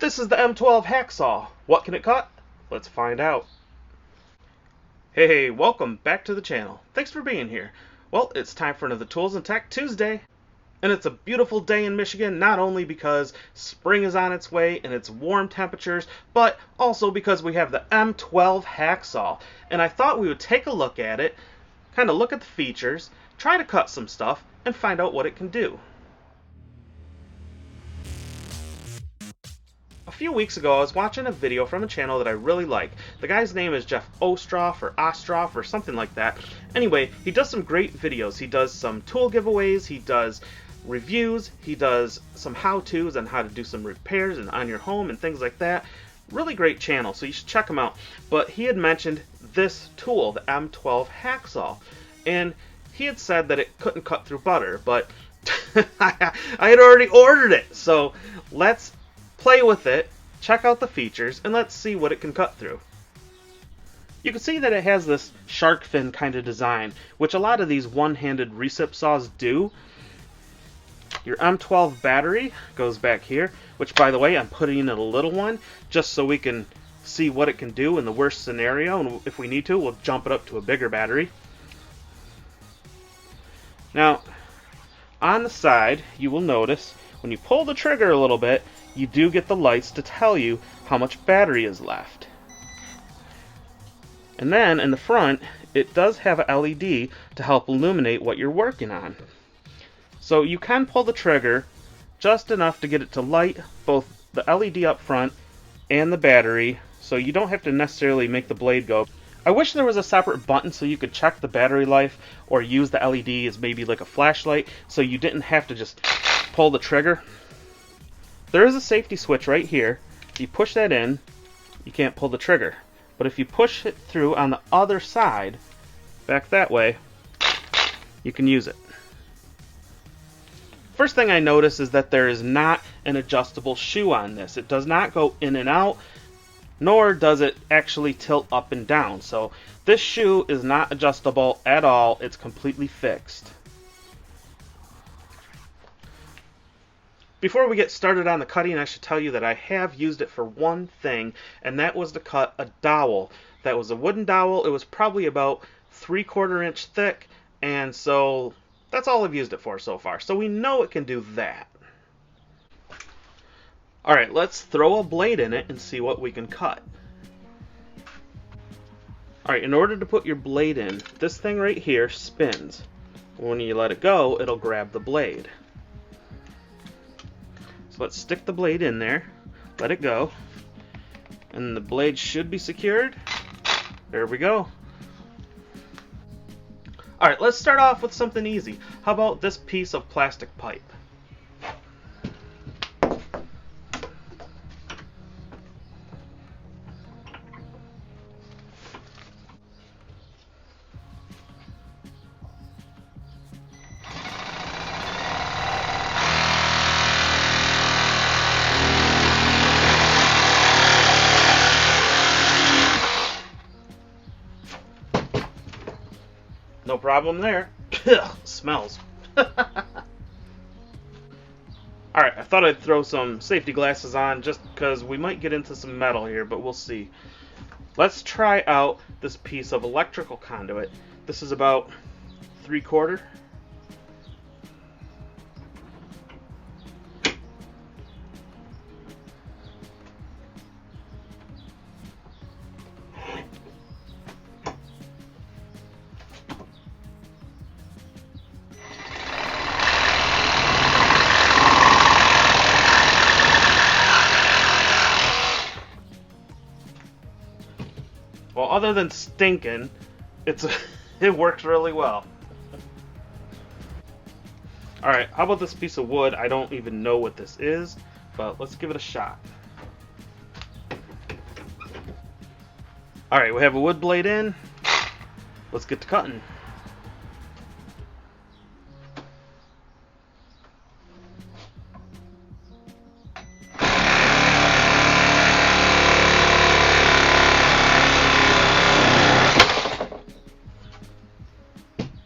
This is the M12 Hackzall. What can it cut? Let's find out. Hey, welcome back to the channel. Thanks for being here. Well, it's time for another Tools and Tech Tuesday. And it's a beautiful day in Michigan, not only because spring is on its way and it's warm temperatures, but also because we have the M12 Hackzall. And I thought we would take a look at it, kind of look at the features, try to cut some stuff, and find out what it can do. A few weeks ago, I was watching a video from a channel that I really like. The guy's name is Jeff Ostroff or something like that. Anyway, he does some great videos. He does some tool giveaways, he does reviews, he does some how-tos on how to do some repairs and on your home and things like that. Really great channel, so you should check him out. But he had mentioned this tool, the M12 Hackzall, and he had said that it couldn't cut through butter, but I had already ordered it, so let's play with it, check out the features, and let's see what it can cut through. You can see that it has this shark fin kind of design, which a lot of these one-handed recip saws do. Your M12 battery goes back here, which, by the way, I'm putting in a little one just so we can see what it can do in the worst scenario, and if we need to, we'll jump it up to a bigger battery. Now, on the side, you will notice when you pull the trigger a little bit, you do get the lights to tell you how much battery is left. And then in the front, it does have a LED to help illuminate what you're working on. So you can pull the trigger just enough to get it to light both the LED up front and the battery, so you don't have to necessarily make the blade go. I wish there was a separate button so you could check the battery life or use the LED as maybe like a flashlight, so you didn't have to just pull the trigger. There is a safety switch right here. If you push that in, you can't pull the trigger. But if you push it through on the other side, back that way, you can use it. First thing I notice is that there is not an adjustable shoe on this. It does not go in and out, nor does it actually tilt up and down. So this shoe is not adjustable at all. It's completely fixed. Before we get started on the cutting, I should tell you that I have used it for one thing, and that was to cut a dowel. That was a wooden dowel. It was probably about 3/4 inch thick, and so that's all I've used it for so far. So we know it can do that. Alright, let's throw a blade in it and see what we can cut. Alright, in order to put your blade in, this thing right here spins. When you let it go, it'll grab the blade. Let's stick the blade in there, let it go, and the blade should be secured. There we go. Alright, let's start off with something easy. How about this piece of plastic pipe? No problem there. Smells. Alright, I thought I'd throw some safety glasses on just because we might get into some metal here, but we'll see. Let's try out this piece of electrical conduit. This is about 3/4. Well, other than stinking, it works really well. Alright, how about this piece of wood? I don't even know what this is, but let's give it a shot. Alright, we have a wood blade in. Let's get to cutting.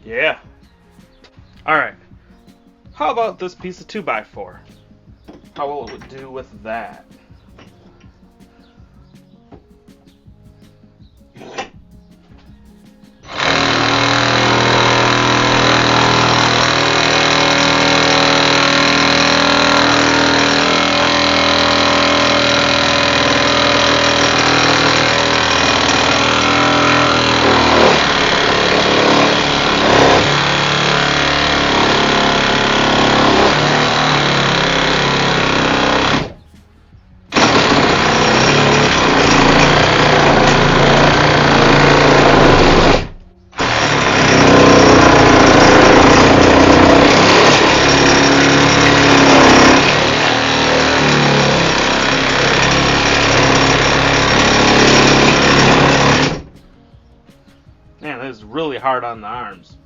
Yeah. Alright. How about this piece of 2x4? How will it do with that? is really hard on the arms.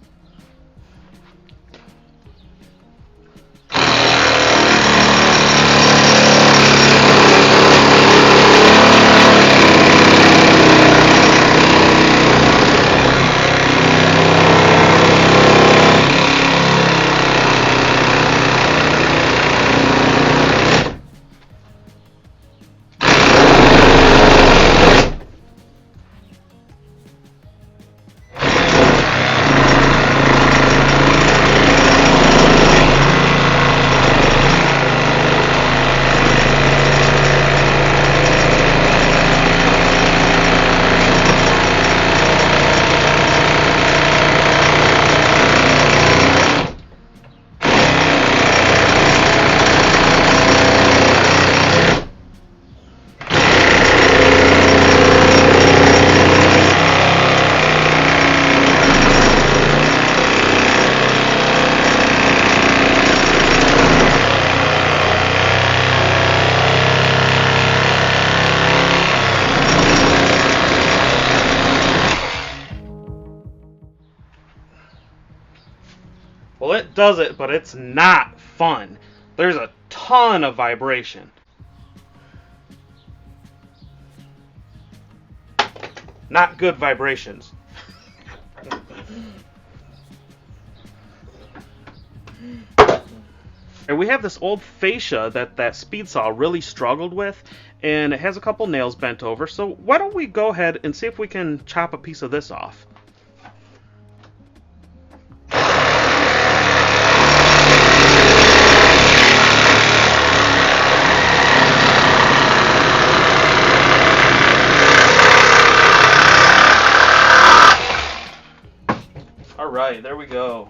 Well, it does it, but it's not fun. There's a ton of vibration. Not good vibrations. And we have this old fascia that speed saw really struggled with, and it has a couple nails bent over, so why don't we go ahead and see if we can chop a piece of this off. Alright, there we go.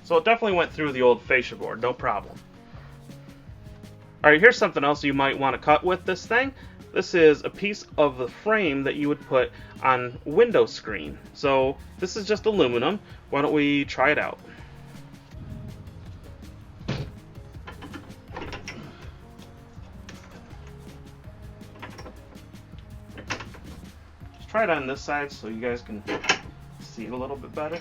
So it definitely went through the old fascia board, no problem. Alright, here's something else you might want to cut with this thing. This is a piece of the frame that you would put on window screen. So this is just aluminum. Why don't we try it out? Just try it on this side so you guys can see it a little bit better.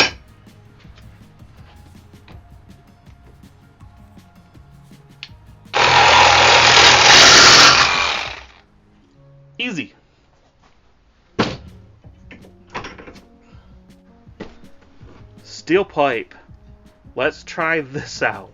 Easy. Steel pipe. Let's try this out.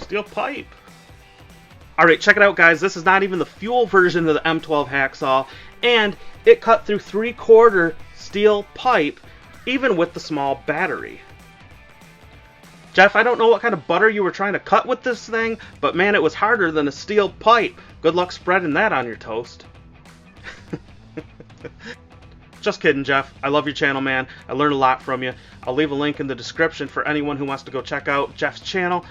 Steel pipe. Alright, check it out, guys. This is not even the fuel version of the M12 Hackzall, and it cut through 3/4 steel pipe, even with the small battery. Jeff, I don't know what kind of butter you were trying to cut with this thing, but man, it was harder than a steel pipe. Good luck spreading that on your toast. Just kidding, Jeff. I love your channel, man. I learned a lot from you. I'll leave a link in the description for anyone who wants to go check out Jeff's channel.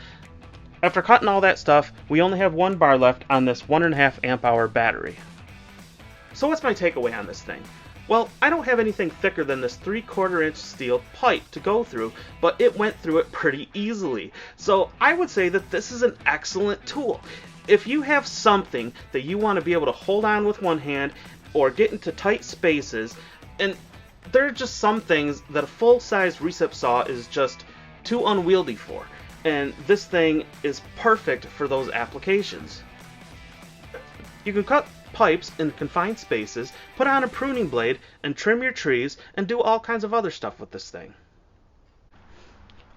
After cutting all that stuff, we only have one bar left on this 1.5 amp hour battery. So what's my takeaway on this thing? Well, I don't have anything thicker than this 3/4 inch steel pipe to go through, but it went through it pretty easily. So I would say that this is an excellent tool. If you have something that you want to be able to hold on with one hand or get into tight spaces, and there are just some things that a full-size recip saw is just too unwieldy for, and this thing is perfect for those applications. You can cut pipes in confined spaces, put on a pruning blade, and trim your trees, and do all kinds of other stuff with this thing.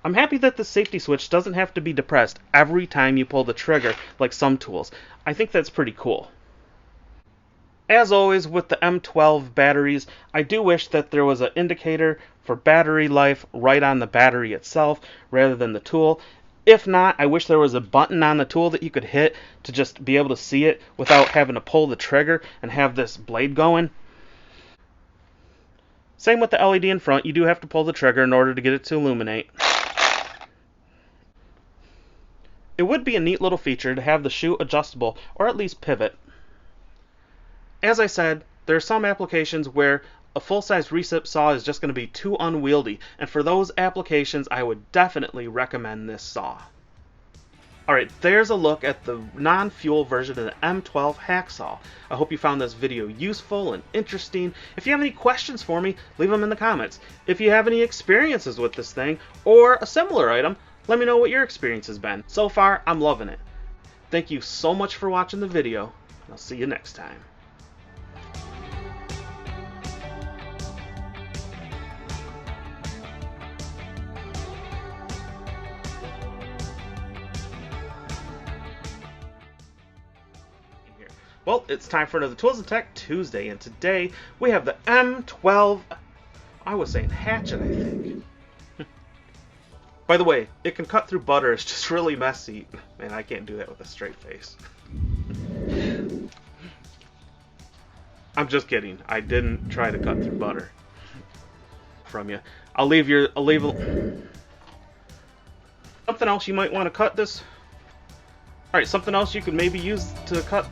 I'm happy that the safety switch doesn't have to be depressed every time you pull the trigger like some tools. I think that's pretty cool. As always with the M12 batteries, I do wish that there was an indicator for battery life right on the battery itself rather than the tool. If not, I wish there was a button on the tool that you could hit to just be able to see it without having to pull the trigger and have this blade going. Same with the LED in front, you do have to pull the trigger in order to get it to illuminate. It would be a neat little feature to have the shoe adjustable or at least pivot. As I said, there are some applications where a full-size recip saw is just going to be too unwieldy, and for those applications I would definitely recommend this saw. Alright, there's a look at the non-fuel version of the M12 Hackzall. I hope you found this video useful and interesting. If you have any questions for me, leave them in the comments. If you have any experiences with this thing, or a similar item, let me know what your experience has been. So far, I'm loving it. Thank you so much for watching the video, and I'll see you next time. Well, it's time for another Tools and Tech Tuesday, and today we have the M12, I was saying hatchet, I think. By the way, it can cut through butter, it's just really messy. Man, I can't do that with a straight face. I'm just kidding, I didn't try to cut through butter from you. I'll leave something else you might want to cut this. Alright, something else you could maybe use to cut